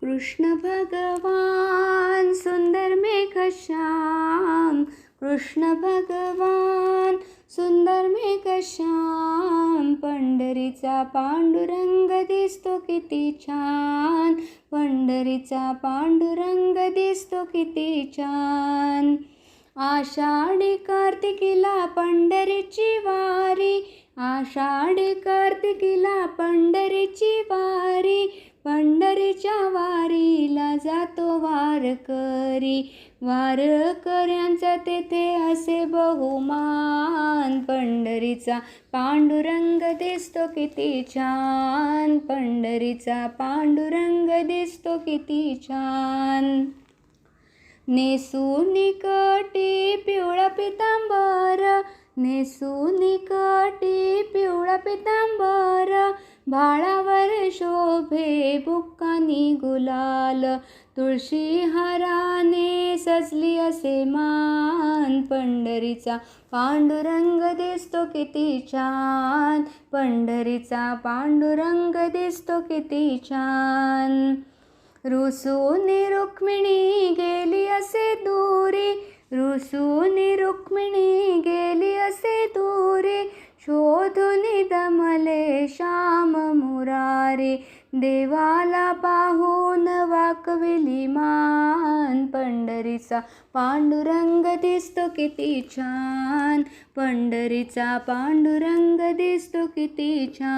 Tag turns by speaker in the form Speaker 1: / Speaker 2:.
Speaker 1: कृष्ण भगवान सुंदर मेघश्याम, कृष्ण भगवान सुंदर मेघश्याम, पंढरीचा पांडुरंग दिसतो किती छान, पंढरीचा पांडुरंग दिसतो किती छान. आषाढी कार्तिकीला पंढरीची वारी, आषाढी कार्तिकीला पंढरीची वारी, पंढरीच्या वारीला जातो वारकरी, वारकऱ्यांचा तेथे असे बहुमान, पंढरीचा पांडुरंग दिसतो किती छान, पंढरीचा पांडुरंग दिसतो किती छान. नेसून कटी पिवळा पितांबर, नेसून कटी पिवळा पितांबर, भाळावर शोभे बुक्कानी गुलाल, तुळशी हाराने सजली असे मान, पंढरीचा पांडुरंग दिसतो किती छान, पंढरीचा पांडुरंग दिसतो किती छान. रुसून रुक्मिणी गेली असे दूरी, रुसून रुक्मिणी गेली असे दूरी, शोधून दमले श्याम मुरारी, देवाला पाहून वाकविली मान, पंढरीचा पांडुरंग दिसतो किती छान, पंढरीचा पांडुरंग दिसतो किती छान.